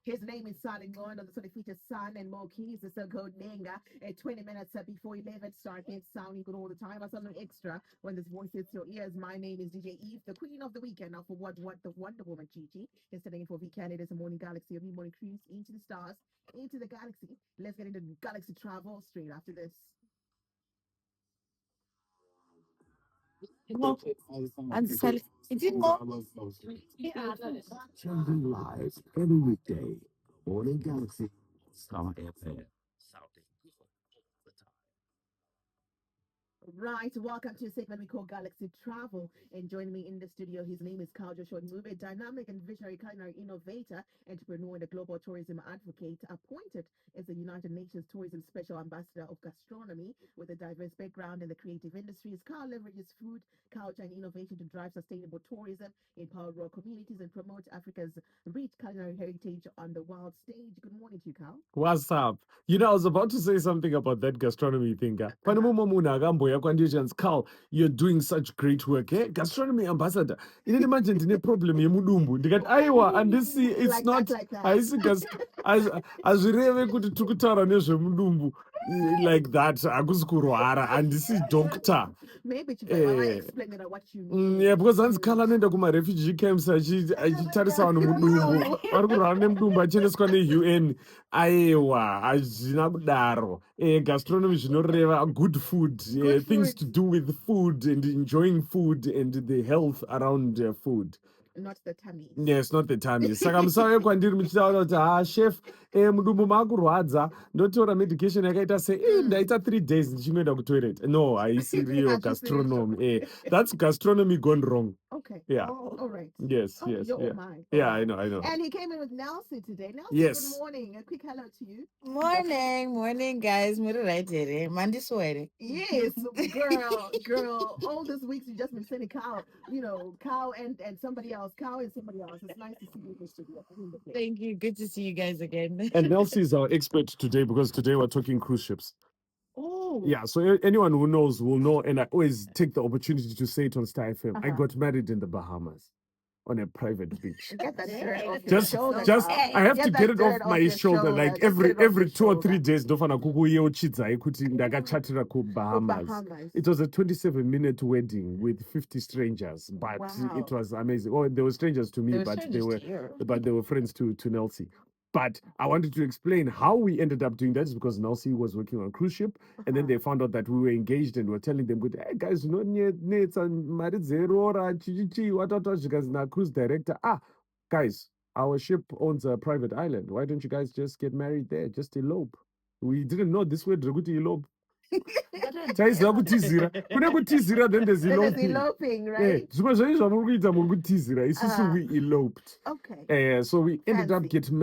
His name is Saling Lord on the Sunday features Sun and Mo Keys. It's a code Nenga at 20 minutes before 11. Start it sounding good all the time. I something extra when this voice hits your ears. My name is DJ Eve, the queen of the weekend. Now for what the Wonder Woman Gigi is today for weekend. It is a morning galaxy of me morning cruise into the stars, into the galaxy. Let's get into galaxy travel straight after this. And sell it more. Changing lives every weekday. Morning Galaxy, Star FM. Sounding good all the time. Right, welcome to a segment we call Galaxy Travel. And joining me in the studio, his name is Carl Joshua Mube, dynamic and visionary culinary innovator, entrepreneur, and a global tourism advocate, appointed as the United Nations Tourism Special Ambassador of Gastronomy with a diverse background in the creative industries. Carl leverages food, culture, and innovation to drive sustainable tourism, empower rural communities, and promote Africa's rich culinary heritage on the world stage. Good morning to you, Carl. What's up? I was about to say something about that gastronomy thing. Pane Uh-huh. mumwe munhu akamboya kwandiri Carl, you're doing such great work. Gastronomy ambassador. Inini manje ndine problem yemudumbu. Ndikati aiwa, and this it's Like that, not like that. haisi hazvireve kuti tiri kutaura nezvemudumbu like that. Hakusi kurwara. Handisi doctor. Maybe you better Eh, explain it what you mean. yeah, because hanzi Carl anoenda kumarefugee camps achitarisa vanhu mudumbu. Vari kurwara nemudumbu achiendeswa neUN. Aiwa, hazvina kudaro. Gastronomy zvinoreva good food, Good things food, to do with food and enjoying food and the health around food. not the tummies. Yes, not the tummies. Saka musauye kwandiri muchitaura kuti chef, mudumbu makurwadza, ndotora medication yakaita ndaita 3 days ndichinoenda kutoilet. No, haisi real gastronomy. That's gastronomy gone wrong. Okay. Yeah. All right. Yes, Oh, yes, you're yeah. all mine. Yeah, All I right. know. And he came in with Nelsie today. Nelsie, Yes. good morning. A quick hello to you. Morning, guys. Muri right here. Mandiswa here. Yes, girl. All these weeks you've just been sending Kyle, Kyle and somebody else. Kyle and somebody else. It's nice to see you in the studio. Thank you. Good to see you guys again. And Nelsie is our expert today because today we're talking cruise ships. Oh. Yeah, so anyone who knows will know, and I always take the opportunity to say it on Star FM. I got married in the Bahamas on a private beach. Get that dirt off your Just, shoulder. I have to that get it dirt off my your shoulder. Like Just get it off every your 2 or 3 shoulder. days, ndofana kukuyeuchidzai kuti ndakachatira kuBahamas. Bahamas. It was a 27-minute wedding with 50 strangers, but it was amazing. Oh, they were strangers to me, but they were friends to Nelsie. But I wanted to explain how we ended up doing that is because Nelsie was working on a cruise ship, and then they found out that we were engaged and were telling them, "Good, hey guys, it's a Marizerora, Chichichi, what cruise director. Guys, our ship owns a private island. Why don't you guys just get married there? Just elope." We didn't know this word elope. Taiziva kutizira. Kune kutizira, then there's Then there's eloping. eloping, right? Zvimwe zvaizvo zvamuri kuita muri kutizira. Isusu we eloped. Okay. So we ended up Fancy. getting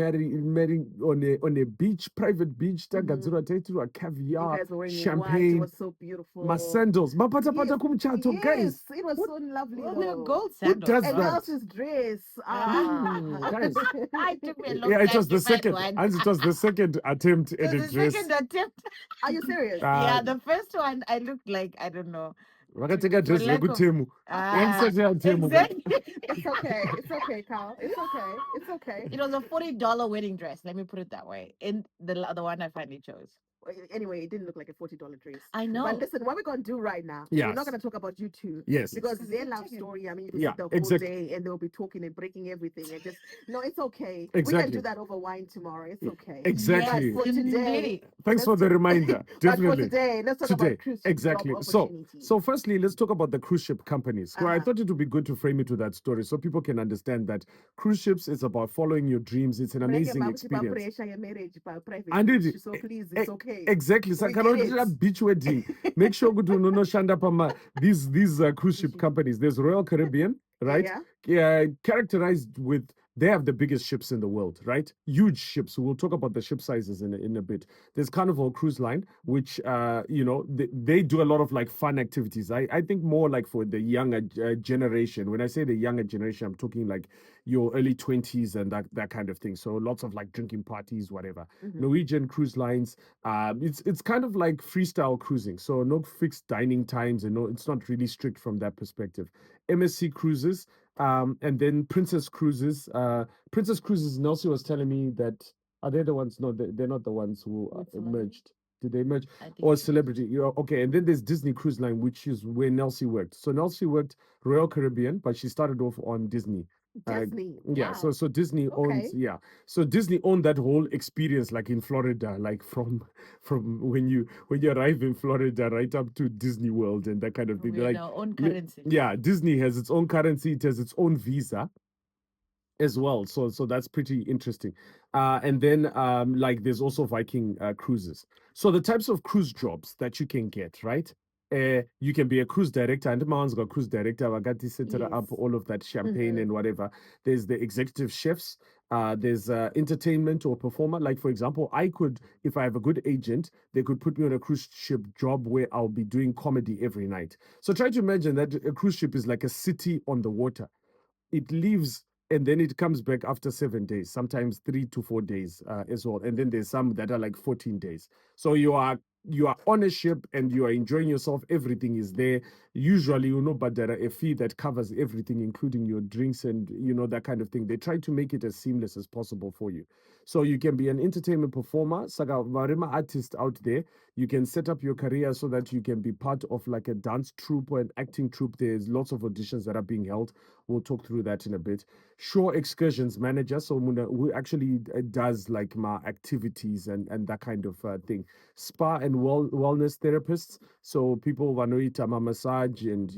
married on a beach, private beach. Tagadzirwa taitirwa You caviar, guys were wearing white. It champagne, was so beautiful. my sandals. Mapata Yes, kumuchato, yes, guys. it was so lovely. Well, they're though. gold Who sandals. does And that? Nelsie's dress. Guys. I took me a long Yeah, it time was the to find second. one. And it was the second attempt at a The dress. second attempt. Are you serious? Yeah, the first one I looked like, I don't know. Vakateka dress For lack of- rekutemu. Yanisati yatemu. Exactly. It's okay. It's okay, Carl. It's okay. It's okay. It was a $40 wedding dress. Let me put it that way. And the other one I finally chose. Anyway, it didn't look like a $40 dress. I know. But listen, what we're going to do right now, we're Yes. not going to talk about you two. Yes. Because their love story, I mean, you can Yeah, sit the whole exactly. day and they'll be talking and breaking everything. And just, no, it's okay. We Exactly. can do that over wine tomorrow. It's okay. Exactly. But for today, Really. Thanks for the reminder. but for Definitely. today, let's talk about cruise ship Exactly. job So, opportunities. so firstly, let's talk about the cruise ship companies. So I Uh-huh. thought it would be good to frame it to that story so people can understand that cruise ships is about following your dreams. It's an amazing experience. Pressure your marriage by private And beach, it- so please, it's okay. Exactly. We So get it. beach wedding. Make sure good to no shanda pama these cruise ship companies. There's Royal Caribbean, right? Yeah. Characterized with they have the biggest ships in the world, right? Huge ships. We'll talk about the ship sizes in a bit. There's Carnival Cruise Line, which they do a lot of like fun activities. I think more like for the younger generation. When I say the younger generation, I'm talking like your early 20s and that kind of thing. So lots of like drinking parties, whatever. Norwegian Cruise Lines, it's kind of like freestyle cruising. So no fixed dining times and no, it's not really strict from that perspective. MSC Cruises, And then Princess Cruises. Princess Cruises, Nelsie was telling me that, are they the ones? No, they're not the ones who With Celebrity? merged. Did they merge? I think Or so. Celebrity? Okay. And then there's Disney Cruise Line, which is where Nelsie worked. So Nelsie worked Royal Caribbean, but she started off on Disney. Disney. Yeah, Wow. so Disney owns, Okay. yeah, so Disney owned that whole experience, like in Florida, like from when you arrive in Florida right up to Disney World and that kind of thing. We had Like, our own li- currency. yeah, Disney has its own currency, it has its own visa as well. So that's pretty interesting. And then like there's also Viking cruises. So the types of cruise jobs that you can get, right? You can be a cruise director, and Man's got cruise director, Wagati set up Yes. all of that champagne Mhm. and whatever. There's the executive chefs, there's entertainment or performer. Like, for example, I could, if I have a good agent, they could put me on a cruise ship job where I'll be doing comedy every night. So try to imagine that a cruise ship is like a city on the water. It leaves and then it comes back after 7 days, sometimes 3 to 4 days as well. And then there's some that are like 14 days. So you are on a ship and you are enjoying yourself. Everything is there. Usually, but there are a fee that covers everything, including your drinks and that kind of thing. They try to make it as seamless as possible for you. So you can be an entertainment performer, Saga Varema artist out there. You can set up your career so that you can be part of like a dance troupe or an acting troupe. There's lots of auditions that are being held. We'll talk through that in a bit. Shore excursions manager, so who actually does like my activities and that kind of thing. Spa and wellness therapists, so people vanoita massage and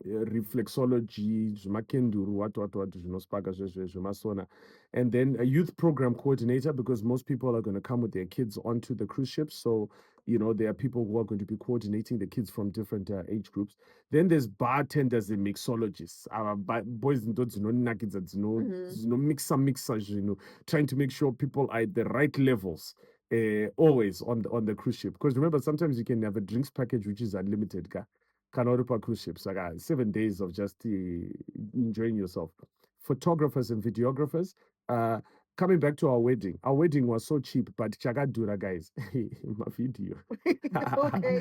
reflexology, zvimakenduru, what zvinospaka zveshe zvemasona. And then a youth program coordinator, because most people are going to come with their kids onto the cruise ships. So there are people who are going to be coordinating the kids from different age groups. Then there's bartenders and mixologists. Our boys and those nuggets that mixer, trying to make sure people are at the right levels. Always on the cruise ship, because remember sometimes you can have a drinks package which is unlimited. Canoripa cruise ships, like 7 days of just enjoying yourself. Photographers and videographers. Coming back to our wedding was so cheap, but chagadura, guys. My video. Okay.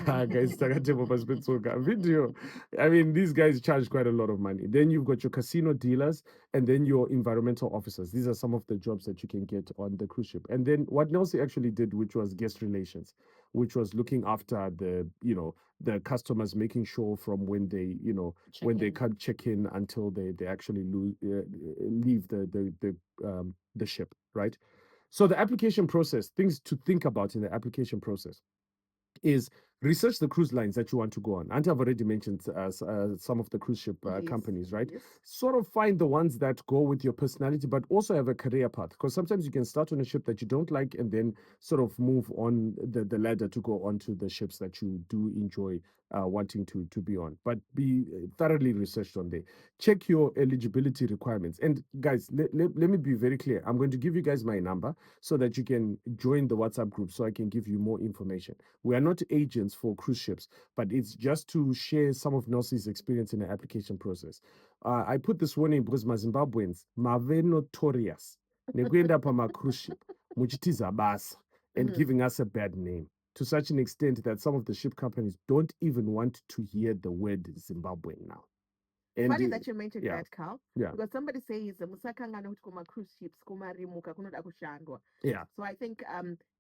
Guys, takatebo pasipetsoka. Video. I mean, these guys charge quite a lot of money. Then you've got your casino dealers and then your environmental officers. These are some of the jobs that you can get on the cruise ship. And then what Nelsie actually did, which was guest relations, which was looking after the customers, making sure from when they, when they come check in until they actually leave the ship, right? So the application process, things to think about in the application process is research the cruise lines that you want to go on. And I've already mentioned some of the cruise ship Yes, companies, right? yes. Sort of find the ones that go with your personality, but also have a career path. Because sometimes you can start on a ship that you don't like and then sort of move on the ladder to go onto the ships that you do enjoy wanting to be on. But be thoroughly researched on there. Check your eligibility requirements. And guys, let me be very clear. I'm going to give you guys my number so that you can join the WhatsApp group so I can give you more information. We are not agents for cruise ships, but it's just to share some of Nelsie's experience in the application process. I put this warning because Zimbabweans, mave notorious, nekuenda pama cruise ship, muchitiza basa, and Mhm. giving us a bad name to such an extent that some of the ship companies don't even want to hear the word Zimbabwe now. And Funny that you mentioned yeah, that, Carl, yeah, because somebody says musakangana kuti kuma cruise ships kumarimuka kunoda kushandwa. yeah. So I think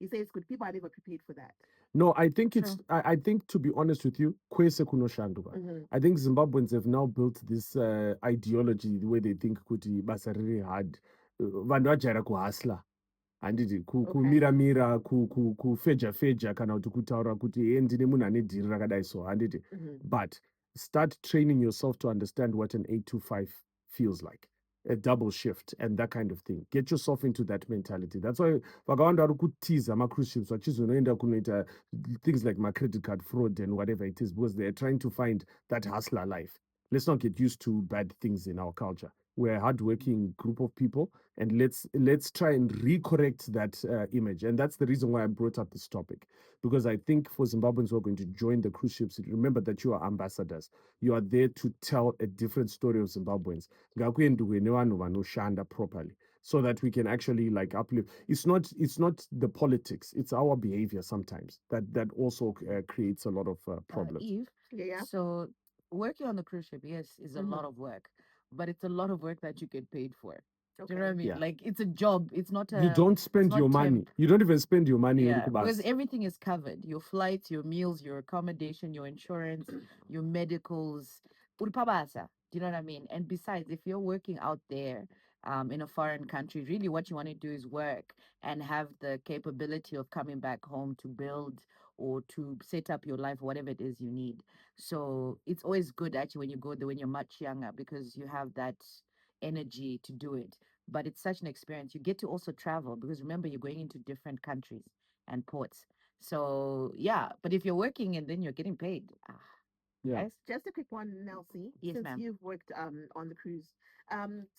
he says good people are never prepared for that. No, I think it's. True. I think to be honest with you, kwese kunoshanduka. Mhm. I think Zimbabweans have now built this ideology where they think kuti basa riri hard. Vanhu vajaira kuhasla. Handiti Okay. kumira kufeja kana kuti kutaura kuti ndine munhu ane dhiri rakadai so handiti. Mhm. But start training yourself to understand what an 8 to 5 feels like. A double shift and that kind of thing. Get yourself into that mentality. That's why vakawanda vari kutiza macruise ships vachizonoenda kunoita things like my credit card fraud and whatever it is, because they're trying to find that hustler life. Let's not get used to bad things in our culture. We're a hardworking group of people, and let's try and recorrect that image. And that's the reason why I brought up this topic, because I think for Zimbabweans who are going to join the cruise ships, remember that you are ambassadors. You are there to tell a different story of Zimbabweans. Ngakuendwe nevanhu vanoshanda properly, so that we can actually like uplift. It's not the politics, it's our behavior sometimes that also creates a lot of problems. Eve. Yeah. So Working on the cruise ship, yes, is a Mhm. lot of work, but it's a lot of work that you get paid for. Do you know what I Okay. mean? Yeah. Like it's a job. It's not You a. don't It's spend your not money. temp. You don't even spend your money, Yeah, because Urukubas. everything is covered. Your flights, your meals, your accommodation, your insurance, your medicals. Urpabasa. Do you know what I mean? And besides, if you're working out there in a foreign country, really what you want to do is work and have the capability of coming back home to build or to set up your life, whatever it is you need. So it's always good actually when you go there when you're much younger because you have that energy to do it. But it's such an experience. You get to also travel because remember you're going into different countries and ports. So yeah, but if you're working and then you're getting paid, Yeah. guys, Just a quick one, Nelsie. yes, Since ma'am. you've worked on the cruise,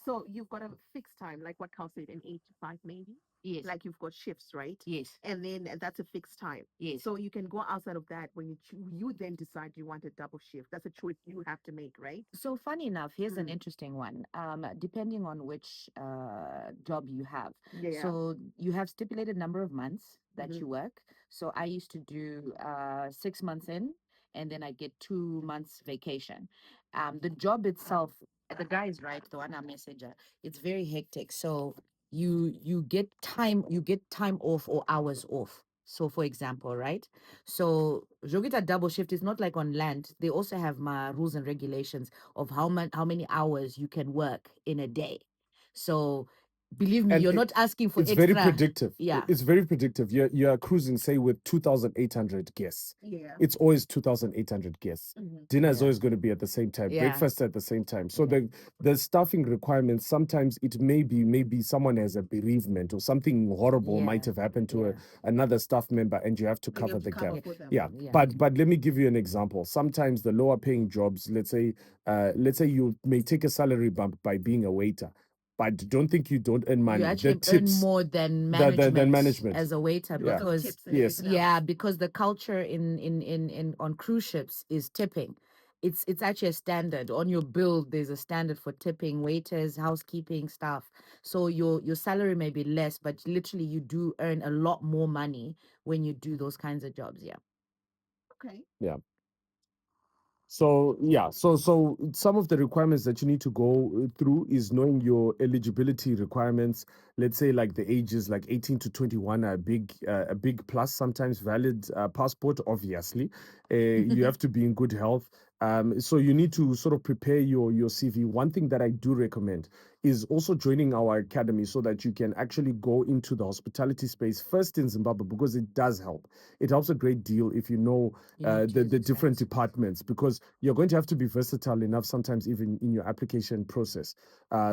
so you've got a fixed time, like what Carl said, an 8 to 5 maybe. Yes, Like you've got shifts, right? yes, And then that's a fixed time. yes. So you can go outside of that when you then decide you want a double shift. That's a choice you have to make, right? So funny enough, here's an Mm. interesting one. Depending on which job you have, Yeah. so you have stipulated number of months that Mhm. you work. So I used to do 6 months in, and then I get 2 months vacation. The job itself, the guy is right, the one I'm messenger. It's very hectic. So you get time off or hours off. So for example, right? So Jogita double shift is not like on land. They also have my rules and regulations of how many hours you can work in a day. So believe me, And you're not asking for it's very extra. predictive. Yeah. It's very predictive. You're cruising, say, with 2,800 guests. Yeah. It's always 2,800 guests. Mhm. Dinner is Yeah. always going to be at the same time. Yeah. Breakfast at the same time. So Yeah. the staffing requirements, sometimes it may be maybe someone has a bereavement or something horrible Yeah. might have happened to Yeah. another staff member, and you have to And you cover have to the gap. cover for them. Yeah. Yeah. But let me give you an example. Sometimes the lower paying jobs, let's say you may take a salary bump by being a waiter, but don't think you don't earn You money. The actually earn tips, more than than management management. as a waiter Yeah. Because of because tips and Yes. everything else. yeah, because the culture in on cruise ships is tipping. It's actually a standard. On your bill, there's a standard for tipping waiters, housekeeping staff. So your salary may be less, but literally you do earn a lot more money when you do those kinds of jobs. Yeah. Okay. Yeah. So yeah, so some of the requirements that you need to go through is knowing your eligibility requirements. Let's say like the ages like 18 to 21 are a big plus. Sometimes valid passport, obviously. You have to be in good health. So you need to sort of prepare your CV. One thing that I do recommend is also joining our academy so that you can actually go into the hospitality space first in Zimbabwe because it does help. It helps a great deal if you know You need to the use different expenses. departments because you're going to have to be versatile enough sometimes even in your application process.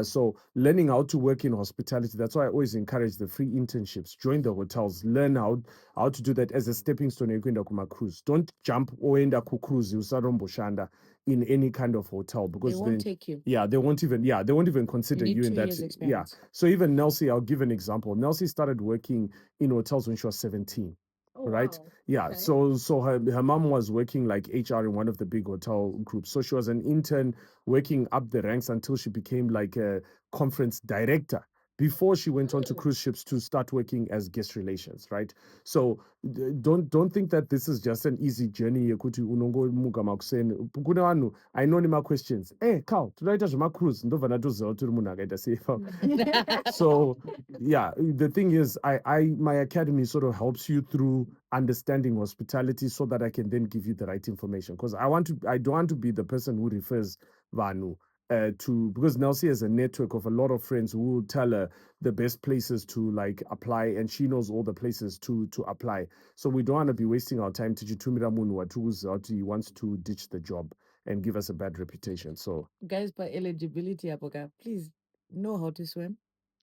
So learning how to work in hospitality, that's why I always encourage the free internships. Join the hotels, learn how to do that as a stepping stone yokuenda kuma cruise. Don't jump oenda ku cruise usaromboshanda in any kind of hotel They because won't then take you. they won't even You consider need you in 2 that. years Yeah. experience. So even Nelsie, I'll give an example. Nelsie started working in hotels when she was 17. Oh, Right. wow. Yeah. Okay. So her mom was working like HR in one of the big hotel groups. So she was an intern working up the ranks until she became like a conference director before she went on to Mm. cruise ships to start working as guest relations, right? So don't think that this is just an easy journey yekuti unongomuka makuseni. Kune vanhu ainonema questions. Carl, tonoita zvemacruise ndobva ndatoziva kuti uri munhu akaita sei. So yeah, the thing is my academy sort of helps you through understanding hospitality so that I can then give you the right information because I don't want to be the person who refers Vanu because Nelsie has a network of a lot of friends who will tell her the best places to like apply and she knows all the places to apply. So we don't want to be wasting our time to Jitumira Munwatu he wants to ditch the job and give us a bad reputation. So Guys, by eligibility, Apoka, please know how to swim.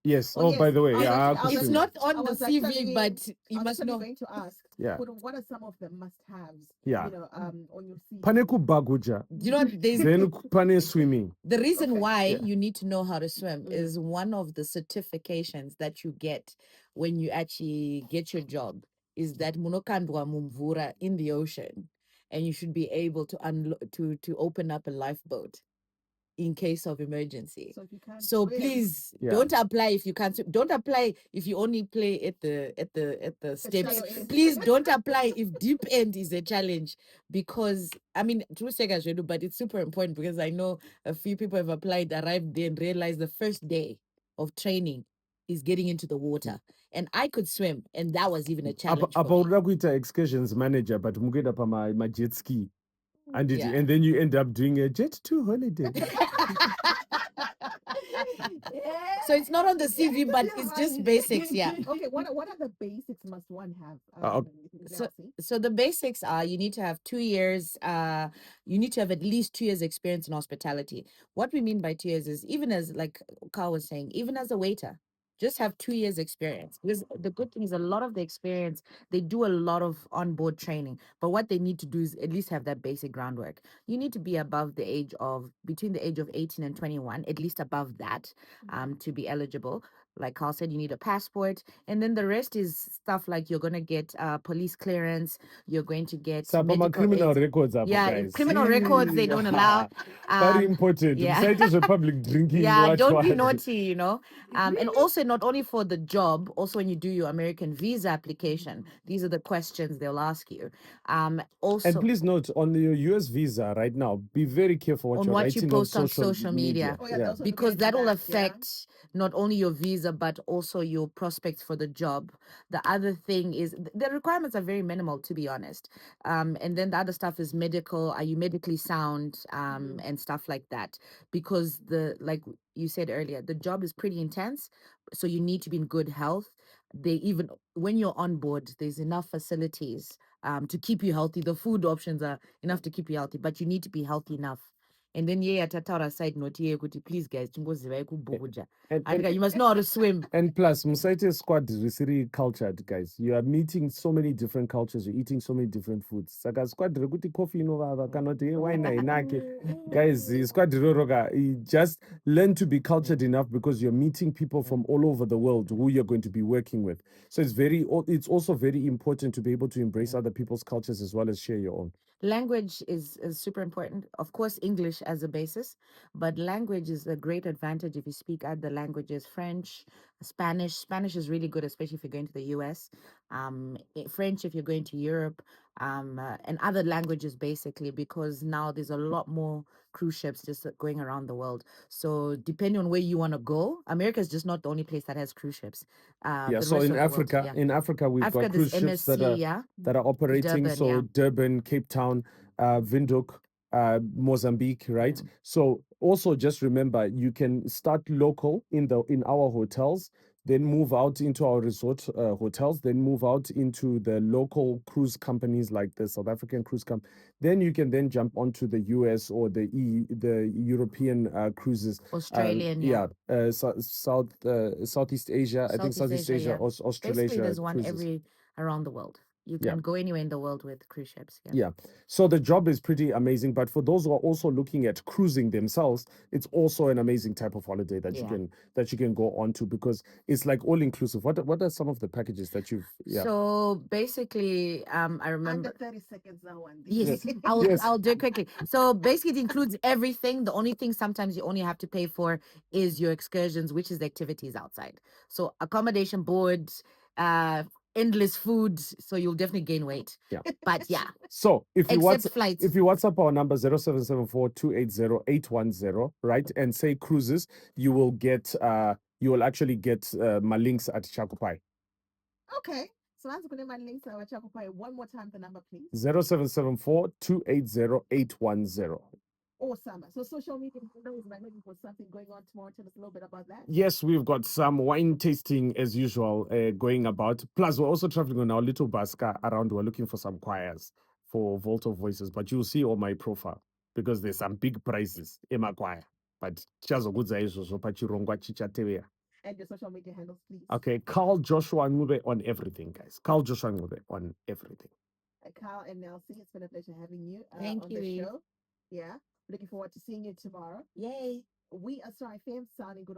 yes. Oh, By yes. the way, I was yeah, actually- I was It's actually- not I on the was CV, actually- but you I was must actually know. going to ask, Yeah. what are some of the must-haves? Yeah. You know, on your CV. Pane kubaguja, You know, there's then pane swimming. the reason Okay. why Yeah. you need to know how to swim Mm. is one of the certifications that you get when you actually get your job is that munokandwa mumvura in the ocean, and you should be able to to open up a lifeboat. in case of emergency. So if you can't So swim, please Yeah. don't apply if you can't swim. Don't apply if you only play at the steps. shallow end. Please don't apply if deep end is a challenge, because I mean true seconds do, but it's super important because I know a few people have applied, arrived there, and realized the first day of training is getting into the water. And I could swim, and that was even a challenge for me. About kuita excursions manager, but mukuenda my jet ski. And Yeah. and then you end up doing a jet to holiday. So it's not on the CV, but it's just basics. Yeah. Okay, what are the basics must one have? So, Nelsie? so the basics are you need to have 2 years, you need to have at least 2 years experience in hospitality. What we mean by 2 years is, even as like Carl was saying, even as a waiter, just have 2 years experience. Because the good thing is, a lot of the experience, they do a lot of onboard training, but what they need to do is at least have that basic groundwork. You need to be above the age of, between the age of 18 and 21, at least above that, to be eligible. Like Carl said, you need a passport, and then the rest is stuff like you're gonna get police clearance, you're going to get So my medical criminal aids. records are Yeah, guys. criminal records they don't allow. Very important. yeah. Besides just public drinking. Yeah, don't be what? naughty, you know. And also not only for the job, also when you do your American visa application, these are the questions they'll ask you. Also And please note, on your US visa right now, be very careful what on you're what you writing post on on social media. Oh, yeah, Yeah. those are Because looking that into will that, yeah. affect not only your visa but also your prospects for the job. The other thing is the requirements are very minimal, to be honest. And then the other stuff is medical. Are you medically sound? And stuff like that. Because like you said earlier, the job is pretty intense, so you need to be in good health. They even, when you're on board, there's enough facilities to keep you healthy. The food options are enough to keep you healthy, but you need to be healthy enough. And then yeah, tataura side note here, please guys, chingoziva kubhukuja. And you must know how to swim. And plus, Musaite squad is really cultured, guys. You are meeting so many different cultures. You're eating so many different foods. Saka squad rekuti coffee no cannot wine inake. Guys, squad roga. Just learn to be cultured enough, because you're meeting people from all over the world who you're going to be working with. So it's also very important to be able to embrace other people's cultures as well as share your own. Language is super important. Of course, English as a basis, but language is a great advantage if you speak other languages. French, Spanish. Spanish is really good, especially if you're going to the US. French if you're going to Europe, and other languages basically, because now there's a lot more cruise ships just going around the world. So depending on where you want to go, America is just not the only place that has cruise ships. Yeah, the so rest in of the world, Africa, yeah. in Africa, we've Africa, got cruise there's ships that MSC, are operating. Durban, So yeah. Durban, Cape Town, Windhoek, Mozambique, right? So also just remember, you can start local in our hotels, then move out into our resort hotels, then move out into the local cruise companies like the South African cruise company. Then you can then jump onto the US or the European cruises. Australian, Southeast Asia. I think Southeast Asia, yeah. Australasia. Basically, there's one cruises. around the world. You Yeah. can go anywhere in the world with cruise ships. Yeah. Yeah. So the job is pretty amazing. But for those who are also looking at cruising themselves, it's also an amazing type of holiday that you can go on to, because it's like all inclusive. What are some of the packages that you've So basically, I Under remember 30 seconds now, and Yes, Yes. I'll do it quickly. So basically, it includes everything. The only thing sometimes you only have to pay for is your excursions, which is the activities outside. So accommodation, board, endless food. So you'll definitely gain weight. Yeah. But yeah, So if you except flights. if you WhatsApp our number 0774-280-810, right, and say cruises, you will actually get my links at Chakupai. Okay. So I'm going to my links to our Chakupai. One more time, the number, please. 0774-280-810. Awesome. So social media handles, am I looking for something going on tomorrow? Tell us a little bit about that. Yes, we've got some wine tasting as usual going about. Plus, we're also traveling on our little baska around. We're looking for some choirs for Vault of Voices, but you'll see on my profile because there's some big prizes in my choir. But chazokudza izvozvo pachirongwa chichatevera. And your social media handles, please. Okay, Carl Joshua Ngube on everything, guys. Carl Joshua Ngube on everything. Carl and Nelsie, it's been a pleasure having you Thank on you, the Eve. show. Yeah. Looking forward to seeing you tomorrow. Yay. We are Star FM, sounding good.